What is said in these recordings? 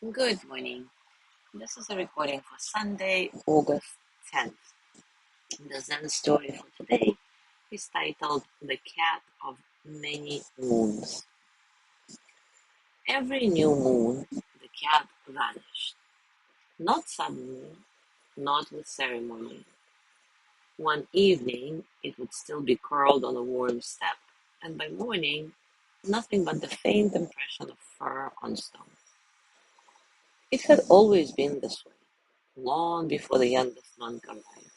Good morning. This is a recording for Sunday, August 10th. The Zen story for today is titled The Cat of Many Moons. Every new moon, the cat vanished. Not suddenly, not with ceremony. One evening, it would still be curled on a warm step, and by morning, nothing but the faint impression of fur on stone. It had always been this way, long before the youngest monk arrived,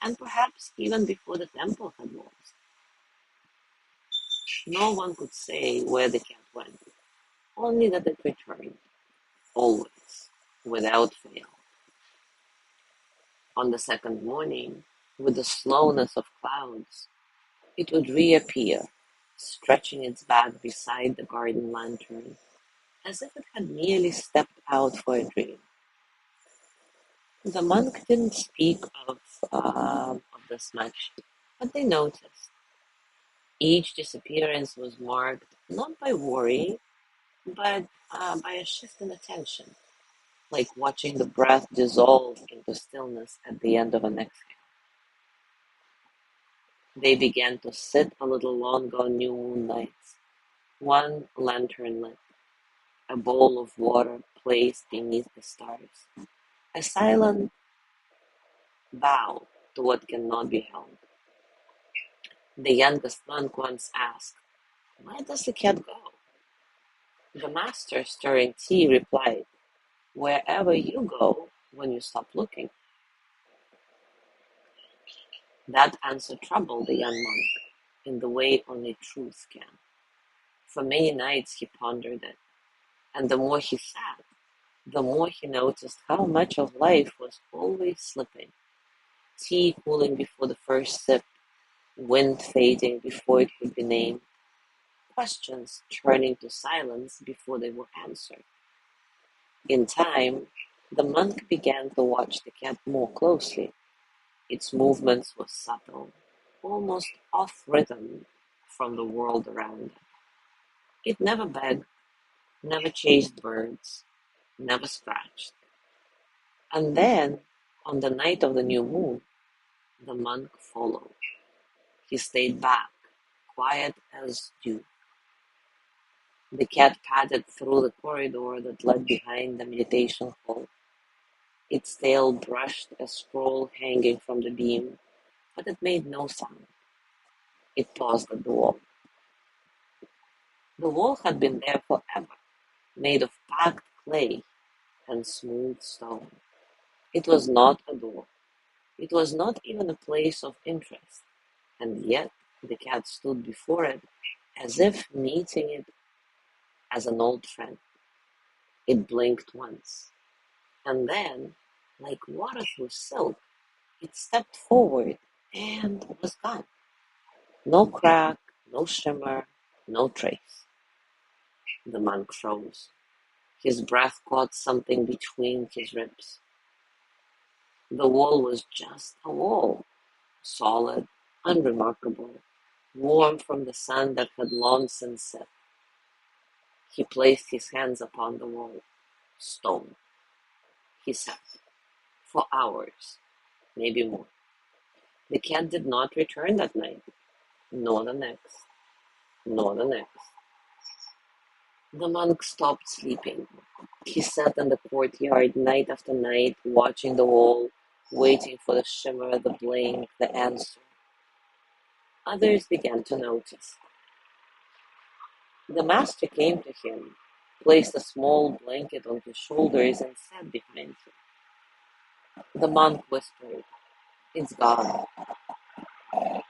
and perhaps even before the temple had walls. No one could say where the cat went, only that it returned, always, without fail. On the second morning, with the slowness of clouds, it would reappear, stretching its back beside the garden lantern, as if it had merely stepped out for a dream. The monk didn't speak of this much, but they noticed. Each disappearance was marked not by worry, but by a shift in attention, like watching the breath dissolve into stillness at the end of an exhale. They began to sit a little longer on new moon nights, one lantern lit, a bowl of water placed beneath the stars, a silent bow to what cannot be held. The youngest monk once asked, "Where does the cat go?" The master, stirring tea, replied, "Wherever you go when you stop looking." That answer troubled the young monk in the way only truth can. For many nights he pondered it, and the more he sat, the more he noticed how much of life was always slipping. Tea cooling before the first sip, wind fading before it could be named, questions turning to silence before they were answered. In time, the monk began to watch the cat more closely. Its movements were subtle, almost off-rhythm from the world around it. It never begged, never chased birds, never scratched. And then, on the night of the new moon, the monk followed. He stayed back, quiet as dew. The cat padded through the corridor that led behind the meditation hall. Its tail brushed a scroll hanging from the beam, but it made no sound. It paused at the wall. The wall had been there forever, made of packed clay and smooth stone. It was not a door. It was not even a place of interest, and yet the cat stood before it as if meeting it as an old friend. It blinked once, and then, like water through silk, it stepped forward and was gone. No crack, no shimmer, no trace. The monk froze. His breath caught something between his ribs. The wall was just a wall, solid, unremarkable, warm from the sun that had long since set. He placed his hands upon the wall. Stone, he sat, for hours, maybe more. The cat did not return that night, nor the next, nor the next. The monk stopped sleeping. He sat in the courtyard night after night, watching the wall, waiting for the shimmer, the blink, the answer. Others began to notice. The master came to him, placed a small blanket on his shoulders, and sat behind him. The monk whispered, "It's gone."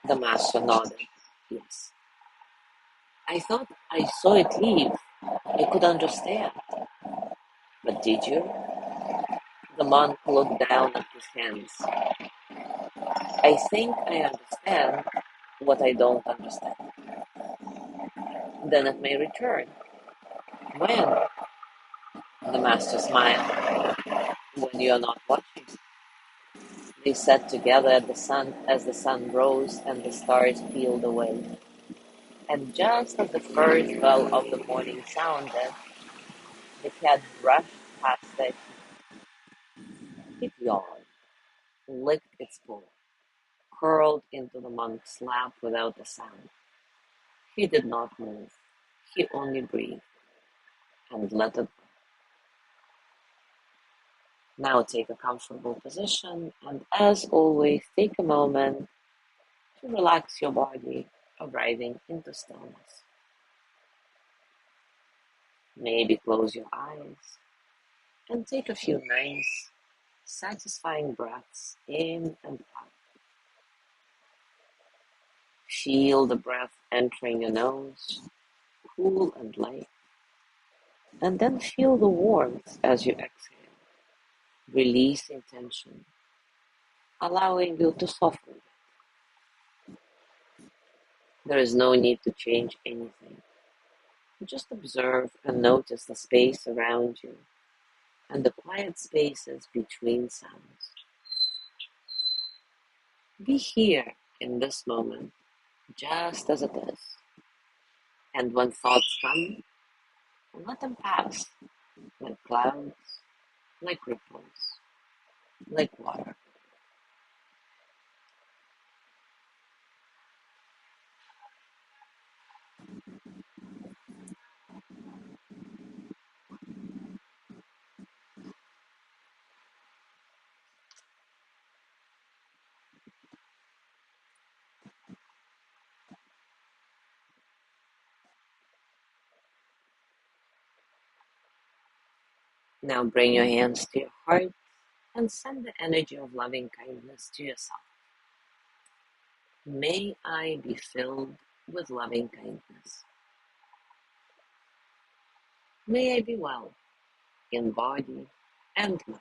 The master nodded. "Yes." "I thought I saw it leave. I could understand." "But did you?" The monk looked down at his hands. "I think I understand what I don't understand." "Then it may return." "When?" The master smiled. "When you are not watching." They sat together at the sun as the sun rose and the stars peeled away. And just as the first bell of the morning sounded, the cat brushed past it, it yawned, licked its paw, curled into the monk's lap without a sound. He did not move. He only breathed and let it go. Now take a comfortable position and, as always, take a moment to relax your body, arriving into stillness. Maybe close your eyes and take a few nice, satisfying breaths in and out. Feel the breath entering your nose, cool and light, and then feel the warmth as you exhale, releasing tension, allowing you to soften. There is no need to change anything. Just observe and notice the space around you and the quiet spaces between sounds. Be here in this moment, just as it is. And when thoughts come, let them pass, like clouds, like ripples, like water. Now bring your hands to your heart and send the energy of loving kindness to yourself. May I be filled with loving kindness. May I be well in body and mind.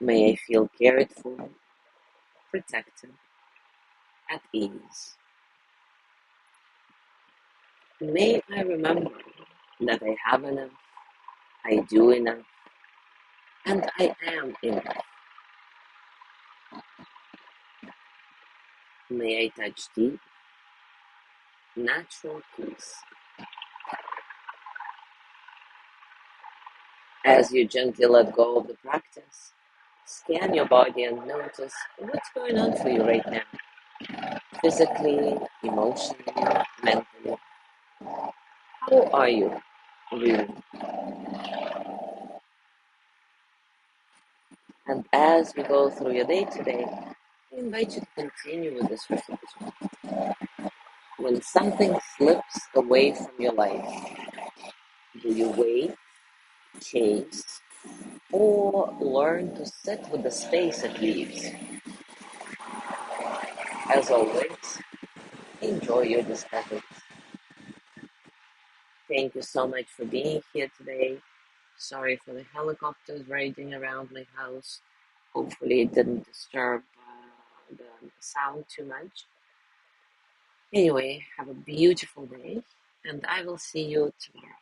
May I feel cared for, protected, at ease. May I remember that I have enough, I do enough, and I am enough. May I touch deep, natural peace. As you gently let go of the practice, scan your body and notice what's going on for you right now, physically, emotionally, mentally. How are you really? And as we go through your day today, I invite you to continue with this reflection. When something slips away from your life, do you wait, chase, or learn to sit with the space it leaves? As always, enjoy your discoveries. Thank you so much for being here today. Sorry for the helicopters riding around my house. Hopefully, it didn't disturb the sound too much. Anyway, have a beautiful day, and I will see you tomorrow.